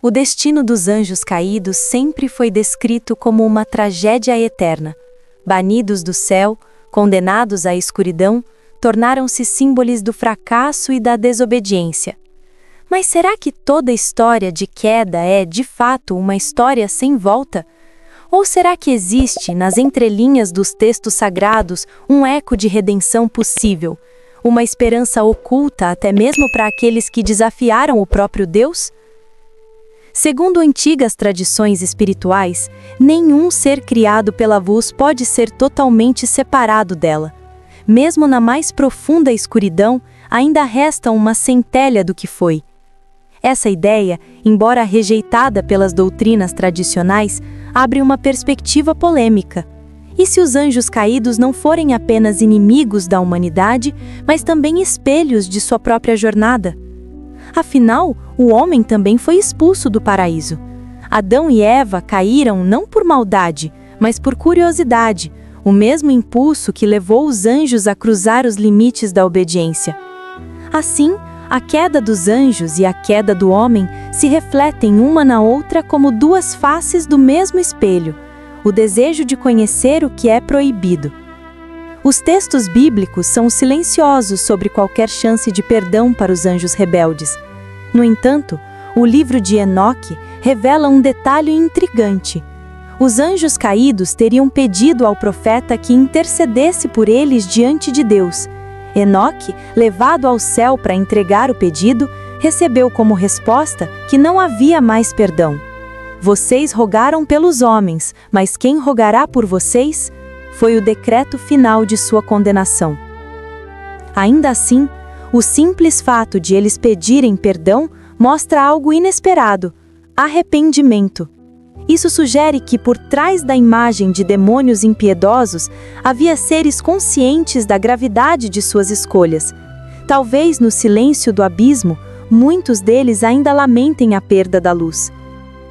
O destino dos anjos caídos sempre foi descrito como uma tragédia eterna. Banidos do céu, condenados à escuridão, tornaram-se símbolos do fracasso e da desobediência. Mas será que toda história de queda é, de fato, uma história sem volta? Ou será que existe, nas entrelinhas dos textos sagrados, um eco de redenção possível, uma esperança oculta até mesmo para aqueles que desafiaram o próprio Deus? Segundo antigas tradições espirituais, nenhum ser criado pela luz pode ser totalmente separado dela. Mesmo na mais profunda escuridão, ainda resta uma centelha do que foi. Essa ideia, embora rejeitada pelas doutrinas tradicionais, abre uma perspectiva polêmica. E se os anjos caídos não forem apenas inimigos da humanidade, mas também espelhos de sua própria jornada? Afinal, o homem também foi expulso do paraíso. Adão e Eva caíram não por maldade, mas por curiosidade, o mesmo impulso que levou os anjos a cruzar os limites da obediência. Assim, a queda dos anjos e a queda do homem se refletem uma na outra como duas faces do mesmo espelho, o desejo de conhecer o que é proibido. Os textos bíblicos são silenciosos sobre qualquer chance de perdão para os anjos rebeldes. No entanto, o livro de Enoque revela um detalhe intrigante. Os anjos caídos teriam pedido ao profeta que intercedesse por eles diante de Deus. Enoque, levado ao céu para entregar o pedido, recebeu como resposta que não havia mais perdão. Vocês rogaram pelos homens, mas quem rogará por vocês? Foi o decreto final de sua condenação. Ainda assim, o simples fato de eles pedirem perdão mostra algo inesperado: arrependimento. Isso sugere que por trás da imagem de demônios impiedosos havia seres conscientes da gravidade de suas escolhas. Talvez no silêncio do abismo, muitos deles ainda lamentem a perda da luz.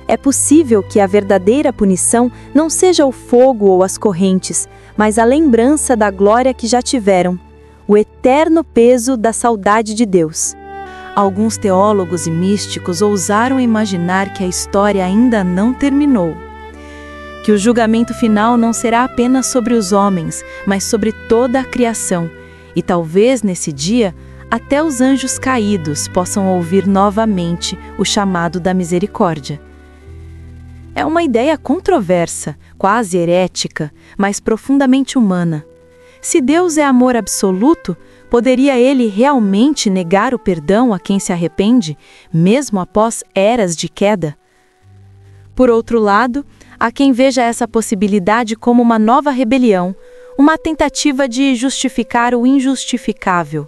É possível que a verdadeira punição não seja o fogo ou as correntes, mas a lembrança da glória que já tiveram, o eterno peso da saudade de Deus. Alguns teólogos e místicos ousaram imaginar que a história ainda não terminou, que o julgamento final não será apenas sobre os homens, mas sobre toda a criação, e talvez nesse dia até os anjos caídos possam ouvir novamente o chamado da misericórdia. É uma ideia controversa, quase herética, mas profundamente humana. Se Deus é amor absoluto, poderia Ele realmente negar o perdão a quem se arrepende, mesmo após eras de queda? Por outro lado, há quem veja essa possibilidade como uma nova rebelião, uma tentativa de justificar o injustificável.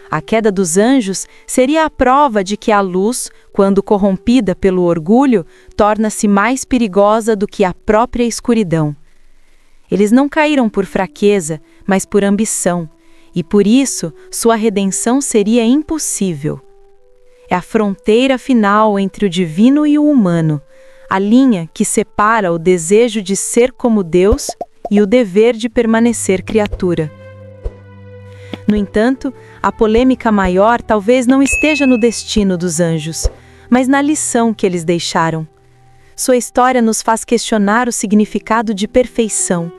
A queda dos anjos seria a prova de que a luz, quando corrompida pelo orgulho, torna-se mais perigosa do que a própria escuridão. Eles não caíram por fraqueza, mas por ambição, e por isso sua redenção seria impossível. É a fronteira final entre o divino e o humano, a linha que separa o desejo de ser como Deus e o dever de permanecer criatura. No entanto, a polêmica maior talvez não esteja no destino dos anjos, mas na lição que eles deixaram. Sua história nos faz questionar o significado de perfeição.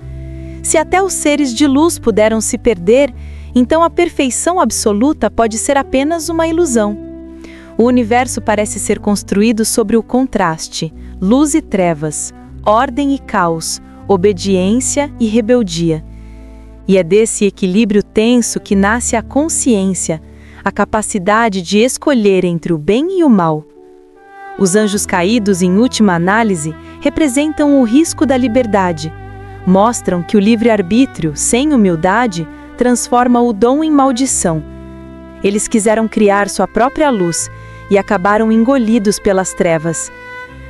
Se até os seres de luz puderam se perder, então a perfeição absoluta pode ser apenas uma ilusão. O universo parece ser construído sobre o contraste, luz e trevas, ordem e caos, obediência e rebeldia. E é desse equilíbrio tenso que nasce a consciência, a capacidade de escolher entre o bem e o mal. Os anjos caídos, em última análise, representam o risco da liberdade. Mostram que o livre-arbítrio, sem humildade, transforma o dom em maldição. Eles quiseram criar sua própria luz e acabaram engolidos pelas trevas.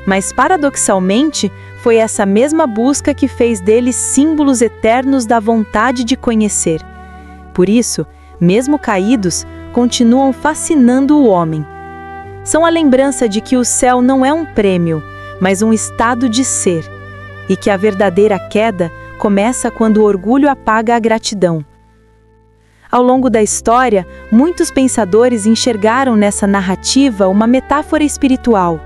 Mas, paradoxalmente, foi essa mesma busca que fez deles símbolos eternos da vontade de conhecer. Por isso, mesmo caídos, continuam fascinando o homem. São a lembrança de que o céu não é um prêmio, mas um estado de ser, e que a verdadeira queda começa quando o orgulho apaga a gratidão. Ao longo da história, muitos pensadores enxergaram nessa narrativa uma metáfora espiritual.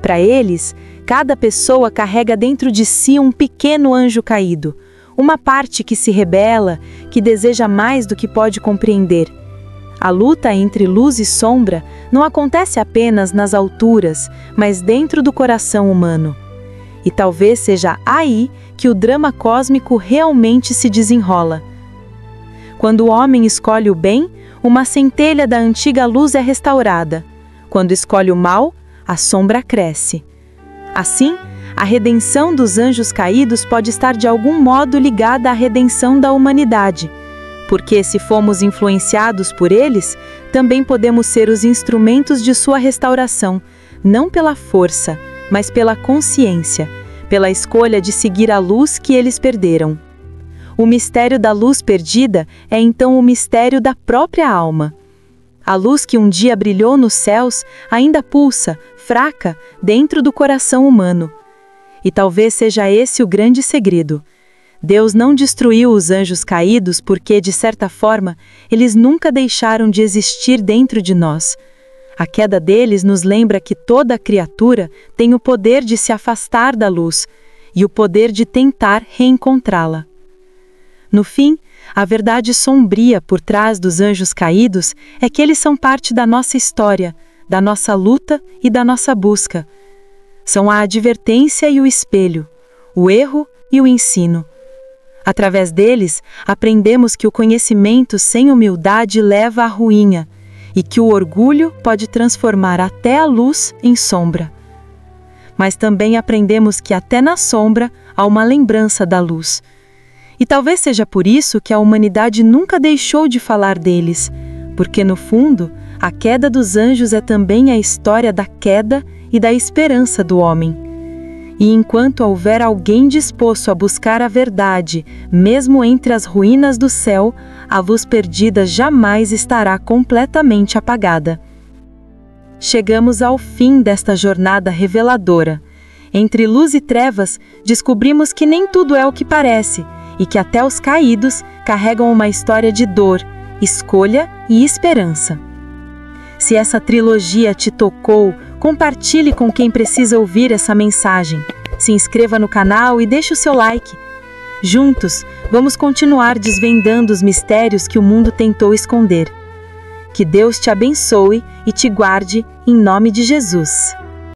Para eles, cada pessoa carrega dentro de si um pequeno anjo caído, uma parte que se rebela, que deseja mais do que pode compreender. A luta entre luz e sombra não acontece apenas nas alturas, mas dentro do coração humano. E talvez seja aí que o drama cósmico realmente se desenrola. Quando o homem escolhe o bem, uma centelha da antiga luz é restaurada. Quando escolhe o mal, a sombra cresce. Assim, a redenção dos anjos caídos pode estar de algum modo ligada à redenção da humanidade, porque se fomos influenciados por eles, também podemos ser os instrumentos de sua restauração, não pela força, mas pela consciência, pela escolha de seguir a luz que eles perderam. O mistério da luz perdida é então o mistério da própria alma. A luz que um dia brilhou nos céus ainda pulsa, fraca, dentro do coração humano. E talvez seja esse o grande segredo. Deus não destruiu os anjos caídos porque, de certa forma, eles nunca deixaram de existir dentro de nós. A queda deles nos lembra que toda criatura tem o poder de se afastar da luz e o poder de tentar reencontrá-la. No fim, a verdade sombria por trás dos anjos caídos é que eles são parte da nossa história, da nossa luta e da nossa busca. São a advertência e o espelho, o erro e o ensino. Através deles, aprendemos que o conhecimento sem humildade leva à ruína e que o orgulho pode transformar até a luz em sombra. Mas também aprendemos que até na sombra há uma lembrança da luz. E talvez seja por isso que a humanidade nunca deixou de falar deles, porque no fundo, a queda dos anjos é também a história da queda e da esperança do homem. E enquanto houver alguém disposto a buscar a verdade, mesmo entre as ruínas do céu, a luz perdida jamais estará completamente apagada. Chegamos ao fim desta jornada reveladora. Entre luz e trevas, descobrimos que nem tudo é o que parece, e que até os caídos carregam uma história de dor, escolha e esperança. Se essa trilogia te tocou, compartilhe com quem precisa ouvir essa mensagem. Se inscreva no canal e deixe o seu like. Juntos, vamos continuar desvendando os mistérios que o mundo tentou esconder. Que Deus te abençoe e te guarde em nome de Jesus.